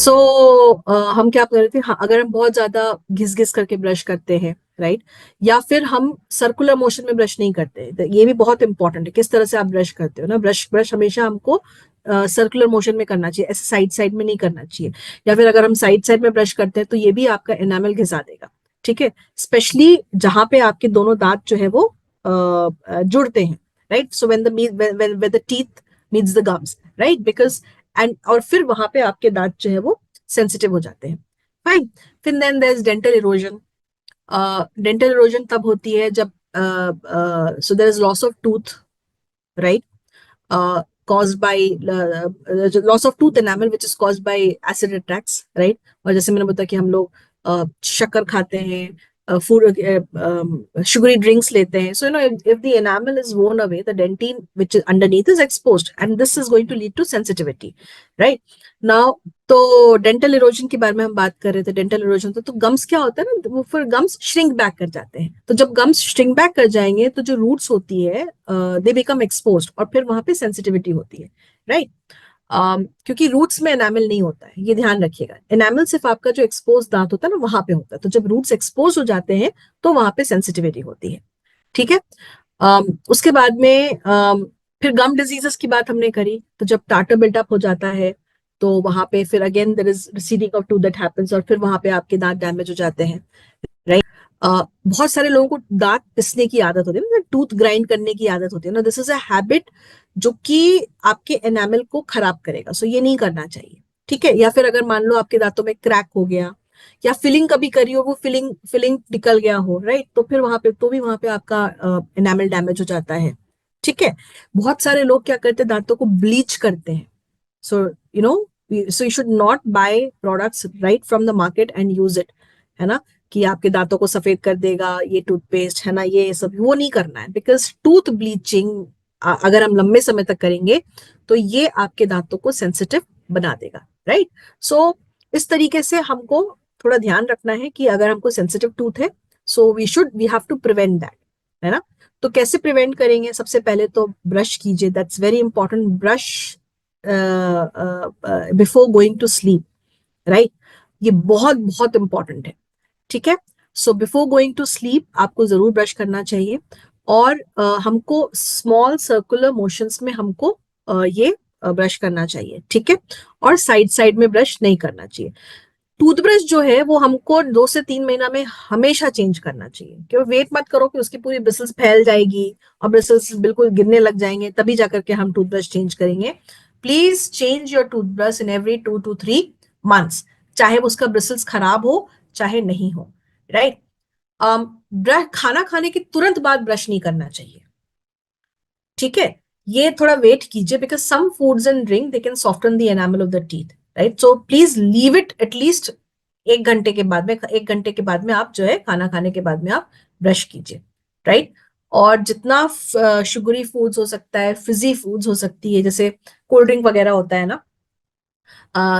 सो हम क्या कर रहे थे, हाँ, अगर हम बहुत ज्यादा घिस घिस करके ब्रश करते हैं, राइट, या फिर हम सर्कुलर मोशन में ब्रश नहीं करते, तो ये भी बहुत इंपॉर्टेंट है किस तरह से आप ब्रश करते हो ना। ब्रश ब्रश हमेशा हमको सर्कुलर मोशन में करना चाहिए, ऐसे साइड साइड में नहीं करना चाहिए। या फिर अगर हम साइड साइड में ब्रश करते हैं तो ये भी आपका एनामल घिसा देगा, ठीक है, स्पेशली जहां पे आपके दोनों दांत जो है वो जुड़ते हैं, right. So when the teeth meets the gums, right, because and और फिर वहां पे आपके दांत जो है वो सेंसिटिव हो जाते हैं। फाइन। फिर then there is dental erosion. Dental erosion तब होती है जब so there is loss of tooth, right, caused by loss of tooth enamel which is caused by acid attacks, right। और जैसे मैंने बताया कि हम लोग शक्कर खाते हैं, फूड sugary drinks लेते हैं, so if the enamel is worn away, the dentine which is underneath is exposed and this is going to lead to sensitivity, right। now तो डेंटल इरोजन के बारे में हम बात कर रहे थे। डेंटल इरोजन तो गम्स क्या होता है ना, वो फिर गम्स श्रिंक बैक कर जाते हैं। तो जब गम्स श्रिंक बैक कर जाएंगे तो जो रूट्स होती है दे बिकम एक्सपोज्ड और फिर वहां पे सेंसिटिविटी होती है, राइट। क्योंकि रूट्स में एनामल नहीं होता है, ये ध्यान रखिएगा। एनामल सिर्फ आपका जो एक्सपोज दांत होता है ना वहां पे होता है, तो जब रूट्स एक्सपोज हो जाते हैं तो वहां पे सेंसिटिविटी होती है, ठीक है। उसके बाद में फिर गम डिजीजेस की बात हमने करी, तो जब टाटर बिल्टअप हो जाता है तो वहां पे फिर again there is receding of tooth that happens और फिर वहां पे आपके दांत डैमेज हो जाते हैं, राइट। बहुत सारे लोगों को दांत पिसने की आदत होती है ना, टूथ ग्राइंड करने की आदत होती है ना। दिस इज अ हैबिट जो कि आपके एनामल को खराब करेगा, सो ये नहीं करना चाहिए, ठीक है। या फिर अगर मान लो आपके दांतों में क्रैक हो गया या फिलिंग कभी करी हो, वो फिलिंग फिलिंग निकल गया हो, राइट, तो फिर वहां पे तो भी वहां पे आपका एनामल डैमेज हो जाता है, ठीक है। बहुत सारे लोग क्या करते हैं, दांतों को ब्लीच करते हैं। So you know so you should not buy products right from the market and use it, है ना, कि आपके दांतों को सफेद कर देगा ये टूथपेस्ट, है ना, ये सब वो नहीं करना है। बिकॉज टूथ ब्लीचिंग अगर हम लंबे समय तक करेंगे तो ये आपके दांतों को सेंसिटिव बना देगा, राइट। सो इस तरीके से हमको थोड़ा ध्यान रखना है कि अगर हमको सेंसिटिव टूथ है, so we have to prevent that, है ना। तो कैसे प्रिवेंट करेंगे? सबसे पहले तो ब्रश कीजिए, that's very important. Brush before going to sleep, right, ये बहुत बहुत इंपॉर्टेंट है, ठीक है। So before going to sleep आपको जरूर ब्रश करना चाहिए और हमको स्मॉल सर्कुलर मोशंस में हमको ये ब्रश करना चाहिए, ठीक है। और साइड साइड में ब्रश नहीं करना चाहिए। टूथब्रश जो है वो हमको 2 से 3 महीना में हमेशा चेंज करना चाहिए, क्योंकि वेट मत करो कि उसकी पूरी ब्रिसल्स फैल जाएगी और ब्रिसल्स बिल्कुल गिरने लग जाएंगे तभी जाकर के हम टूथब्रश चेंज करेंगे। Please change your toothbrush in every 2 to 3 months, चाहे उसका ब्रिसल्स खराब हो चाहे नहीं हो, राइट। ब्रश खाना खाने के तुरंत बाद ब्रश नहीं करना चाहिए, ठीक है। ये थोड़ा वेट कीजिए, because some foods and drink they can soften the enamel of the teeth, right. So please leave it at least 1 घंटे के बाद में। 1 घंटे के बाद में आप जो है खाना खाने के बाद में आप ब्रश कीजिए, राइट। और जितना शुगरी फूड्स हो सकता है, फिजी फूड्स हो सकती है, जैसे कोल्ड ड्रिंक वगैरह होता है ना,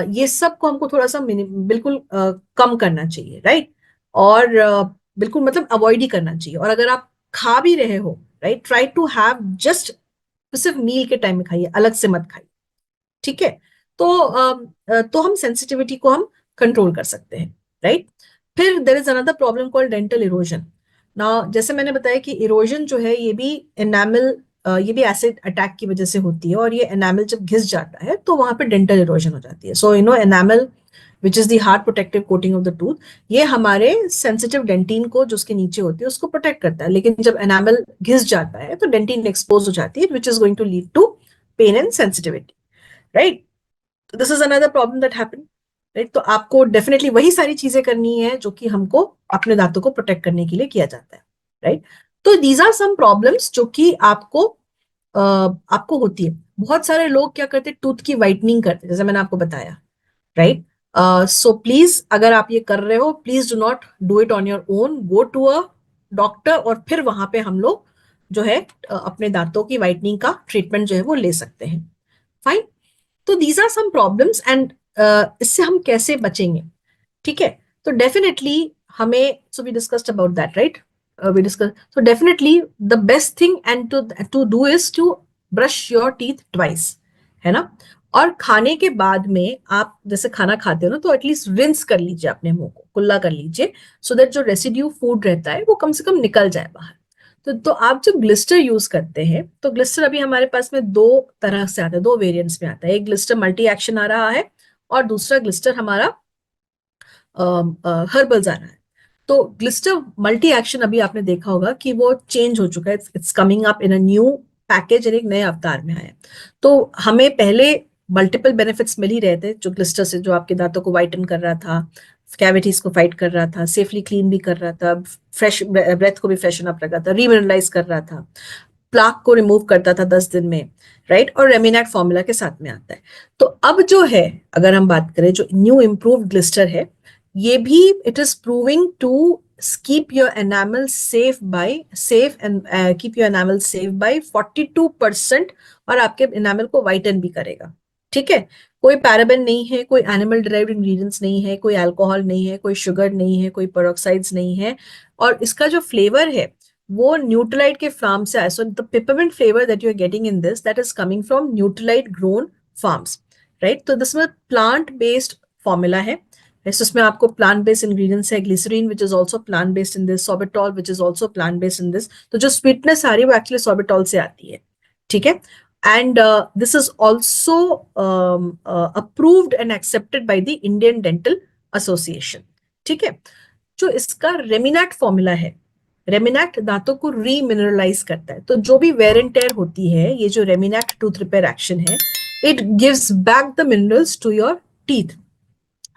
ये सब को हमको थोड़ा सा बिल्कुल कम करना चाहिए, राइट। और बिल्कुल मतलब अवॉइड ही करना चाहिए। और अगर आप खा भी रहे हो, right, try to have just सिर्फ मील के टाइम में खाइए, अलग से मत खाइए, ठीक है। तो तो हम सेंसिटिविटी को हम कंट्रोल कर सकते हैं, राइट। फिर there is another problem called dental erosion. ना जैसे मैंने बताया कि इरोजन जो है ये भी एनामल, ये भी एसिड अटैक की वजह से होती है, और ये एनामल जब घिस जाता है तो वहां पे डेंटल इरोजन हो जाती है। So enamel which is the hard protective coating of the tooth, ये हमारे सेंसिटिव डेंटिन को जो उसके नीचे होती है उसको प्रोटेक्ट करता है। लेकिन जब एनामल घिस जाता है तो डेंटिन एक्सपोज हो जाती है, which is going to lead to pain and sensitivity, right. This is another problem that happen, right. तो आपको डेफिनेटली वही सारी चीजें करनी है जो कि हमको अपने दांतों को प्रोटेक्ट करने के लिए किया जाता है, राइट। तो दीज आर सम प्रॉब्लम्स जो कि आपको होती है। बहुत सारे लोग क्या करते हैं, टूथ की वाइटनिंग करते हैं, जैसे मैंने आपको बताया, राइट। सो प्लीज अगर आप ये कर रहे हो, please do not do it on your own, go to a doctor और फिर वहां पे हम लोग जो है अपने दांतों की वाइटनिंग का ट्रीटमेंट जो है वो ले सकते हैं। फाइन। तो these are some problems and इससे हम कैसे बचेंगे, ठीक है। तो डेफिनेटली हमें, so we discussed about that, right, we discuss. so definitely the best thing and to do is to brush your teeth twice, है ना। और खाने के बाद में आप जैसे खाना खाते हो ना, तो एटलीस्ट रिंस कर लीजिए अपने मुंह को, कुल्ला कर लीजिए, सो दैट जो रेसिड्यू फूड रहता है वो कम से कम निकल जाए बाहर। तो आप जब ग्लिस्टर यूज करते हैं, तो ग्लिस्टर अभी हमारे पास में दो तरह से आता है, दो वेरिएंट्स में आता है। एक ग्लिस्टर मल्टी एक्शन आ रहा है और दूसरा ग्लिस्टर हमारा हर्बल्स आ रहा है। तो ग्लिस्टर मल्टी एक्शन अभी आपने देखा होगा कि वो चेंज हो चुका है, it's coming up in a new package, एक नए अवतार में आया। तो हमें पहले मल्टीपल बेनिफिट्स मिल ही रहे थे जो ग्लिस्टर से, जो आपके दांतों को वाइटन कर रहा था, कैविटीज को फाइट कर रहा था, सेफली क्लीन भी कर रहा था, फ्रेश ब्रेथ को भी फ्रेशन अप रखा था, रीमिनरलाइज कर रहा था, प्लाक को रिमूव करता था 10 दिन में, राइट, और रेमिनैट फॉर्मूला के साथ में आता है। तो अब जो है, अगर हम बात करें जो न्यू इम्प्रूव्ड ग्लिस्टर है, ये भी it is proving to keep your enamel safe and keep your enamel safe by 42%, और आपके enamel को whiten भी करेगा। ठीक है, कोई पैराबेन नहीं है, कोई एनिमल डिराइव्ड इंग्रेडिएंट्स नहीं है, कोई अल्कोहल नहीं है, कोई शुगर नहीं है, कोई पेरोक्साइड्स नहीं है, और इसका जो फ्लेवर है वो न्यूट्रलाइट के फार्म से आया। So the peppermint flavour that you are getting in this, that is coming from Nutrilite grown farms, right. तो दिस में प्लांट बेस्ड फॉर्मूला है, इसमें आपको प्लांट बेस्ड इंग्रेडिएंट्स है, glycerin which is also plant based in this, sorbitol which is also plant based in this. तो जो sweetness आ रही है वो एक्चुअली सोबिटॉल से आती है, ठीक है। And this is also approved and accepted by the Indian dental association, ठीक है। जो इसका रेमिनैट फॉर्मूला है, रेमिनैट दांतों को रीमिनरलाइज करता है। तो जो भी वेयर एंड टेयर होती है, ये जो रेमिनैट टूथ रिपेयर एक्शन है, it gives back the minerals to your teeth.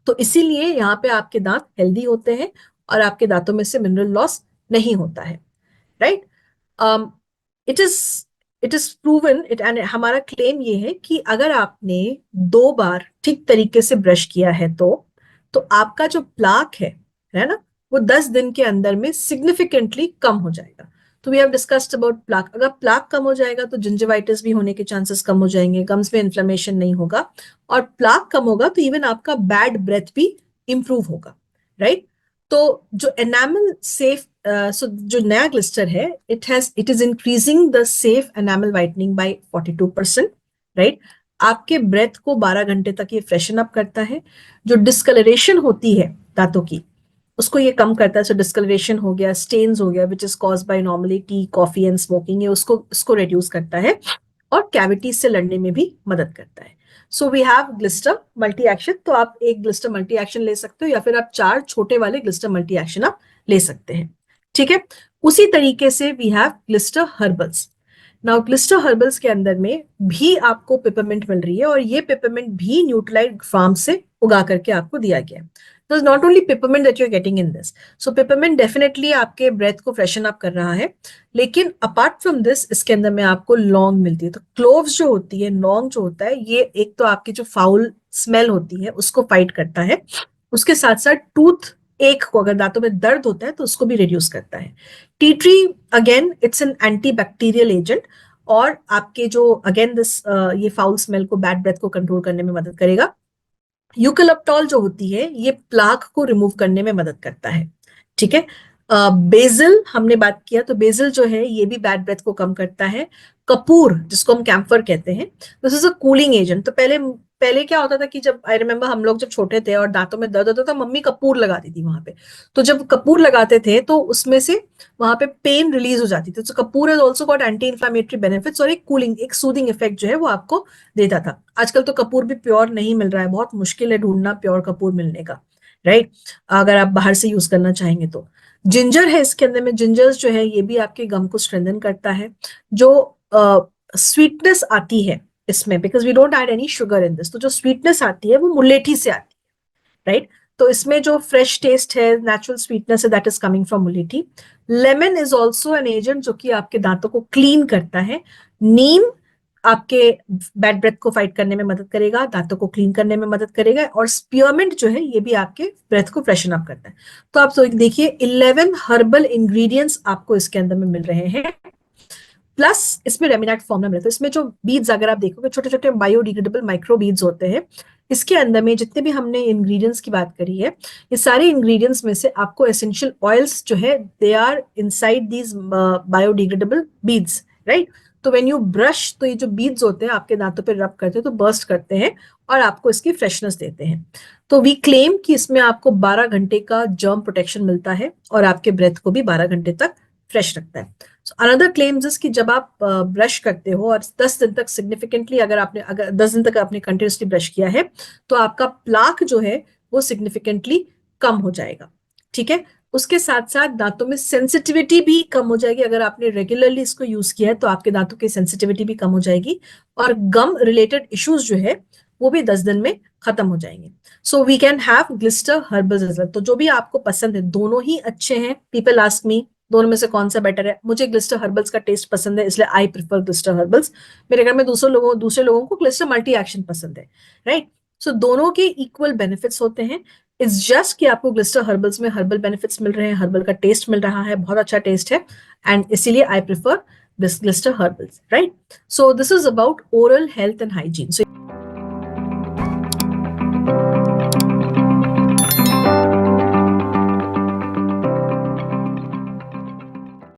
तो इसीलिए यहाँ पे आपके दांत हेल्दी होते हैं और आपके दांतों में से मिनरल लॉस नहीं होता है, right. It is it is proven it, and हमारा क्लेम ये है कि अगर आपने 2 बार ठीक तरीके से ब्रश किया है तो आपका जो प्लाक है ना, वो 10 दिन के अंदर में सिग्निफिकेंटली कम हो जाएगा। तो we have discussed about plaque. अगर प्लाक कम हो जाएगा तो जिंजिवाइटिस भी होने के चांसेस कम हो जाएंगे, गम्स में इन्फ्लेमेशन नहीं होगा, और प्लाक कम होगा तो इवन आपका बैड ब्रेथ भी इंप्रूव होगा, राइट। तो जो एनामल सेफ, सो जो नया ग्लिस्टर है, it is increasing the safe enamel whitening by 42%, right. आपके ब्रेथ को 12 घंटे तक ये फ्रेशन अप करता है। जो डिस्कलरेशन होती है दांतों की, उसको ये कम करता है। सो डिस्कलरेशन हो गया, स्टेन्स हो गया, which is cause by normally T, coffee and smoking, ये उसको रिड्यूस करता है और कैविटीज से लड़ने में भी मदद करता है। So we have Glister multi action. तो आप एक ग्लिस्टर मल्टी एक्शन ले सकते हो, या फिर आप 4 छोटे वाले ग्लिस्टर मल्टी एक्शन आप ले सकते हैं, ठीक है। उसी तरीके से we have Glister herbals. Now Glister herbals के अंदर में भी आपको पेपरमिंट मिल रही है, और ये पेपरमिंट भी न्यूट्रलाइट फार्म से उगा करके आपको दिया गया है। तो not only peppermint that you are getting in this, so peppermint definitely आपके ब्रेथ को फ्रेशन अप कर रहा है, लेकिन अपार्ट फ्रॉम दिस इसके अंदर में आपको लौंग मिलती है। तो क्लोव्स जो होती है, लौंग जो होता है, ये एक तो आपकी जो फाउल स्मेल होती है उसको फाइट करता है, उसके साथ साथ टूथ एक को, अगर दांतों में दर्द होता है तो उसको भी रिड्यूस करता है। Tea tree again it's an anti bacterial agent, और आपके जो अगेन दिस ये फाउल स्मेल को, बैड ब्रेथ को कंट्रोल करने में मदद करेगा। यूकलिप्टॉल जो होती है, ये प्लाक को रिमूव करने में मदद करता है, ठीक है। बेजिल हमने बात किया, तो बेजिल जो है ये भी बैड ब्रेथ को कम करता है। कपूर, जिसको हम कैम्फर कहते हैं, this is a cooling agent. तो पहले पहले क्या होता था कि जब आई रिमेम्बर हम लोग जब छोटे थे और दांतों में दर्द होता था, मम्मी कपूर लगाती थी वहां पे। तो जब कपूर लगाते थे तो उसमें से वहां पे पेन रिलीज हो जाती थी। तो Kapoor has also got anti inflammatory benefits, और एक कूलिंग, एक सूदिंग इफेक्ट जो है वो आपको देता था। आजकल तो कपूर भी प्योर नहीं मिल रहा है, बहुत मुश्किल है ढूंढना प्योर कपूर मिलने का, राइट, अगर आप बाहर से यूज करना चाहेंगे तो। जिंजर है इसके अंदर में, जिंजर्स जो है ये भी आपके गम को स्ट्रेंथन करता है। जो स्वीटनेस आती है इसमें, because we don't add any sugar in this, तो जो स्वीटनेस आती है वो मुलेठी से आती है, राइट। तो इसमें जो फ्रेश टेस्ट है, नेचुरल स्वीटनेस है, दैट इज कमिंग फ्रॉम मुलेठी। Lemon is also an agent जो कि आपके दांतों को क्लीन करता है। नीम आपके बैड ब्रेथ को फाइट करने में मदद करेगा, दांतों को क्लीन करने में मदद करेगा, और स्पीयरमिंट जो है ये भी आपके ब्रेथ को फ्रेशन अप करता है। तो आप देखिए 11 हर्बल इंग्रेडिएंट्स आपको इसके अंदर में मिल रहे हैं, प्लस इसमें रेमिनैट फॉर्मूला मिलता है। इसमें जो बीड्स अगर आप देखोगे, छोटे छोटे बायोडिग्रेडेबल माइक्रो बीड्स होते हैं। इसके अंदर में जितने भी हमने इंग्रेडिएंट्स की बात करी है, ये सारे इंग्रेडिएंट्स में से आपको एसेंशियल ऑयल्स जो है, they are inside these biodegradable beads, right. तो व्हेन यू ब्रश, तो ये जो बीड्स होते हैं आपके दांतों पे रब करते हैं तो बर्स्ट करते हैं और आपको इसकी फ्रेशनेस देते हैं। तो वी क्लेम कि इसमें आपको 12 घंटे का जर्म प्रोटेक्शन मिलता है और आपके ब्रेथ को भी 12 घंटे तक फ्रेश रखता है। अनदर क्लेम्स इज कि जब आप ब्रश करते हो और 10 दिन तक सिग्निफिकेंटली, अगर 10 दिन तक आपने कंटिन्यूसली ब्रश किया है तो आपका प्लाक जो है वो सिग्निफिकेंटली कम हो जाएगा। ठीक है, उसके साथ साथ दांतों में सेंसिटिविटी भी कम हो जाएगी। अगर आपने रेगुलरली इसको यूज किया है तो आपके दांतों की सेंसिटिविटी भी कम हो जाएगी और गम रिलेटेड इश्यूज जो है वो भी 10 दिन में खत्म हो जाएंगे। So we can have Glister herbals. तो जो भी आपको पसंद है, दोनों ही अच्छे हैं। पीपल आस्क मी दोनों में से कौन सा बेटर है। मुझे ग्लिस्टर हर्बल्स का टेस्ट पसंद है, इसलिए आई प्रिफर ग्लिस्टर हर्बल्स। मेरे घर में दूसरे लोगों को ग्लिस्टर मल्टी एक्शन पसंद है, राइट। सो दोनों के इक्वल बेनिफिट्स होते हैं। इट्स जस्ट कि आपको ग्लिस्टर हर्बल्स में हर्बल बेनिफिट्स मिल रहे हैं, हर्बल का टेस्ट मिल रहा है, बहुत अच्छा टेस्ट है, एंड इसीलिए I prefer this Glister herbals, right. So this is about oral health and hygiene.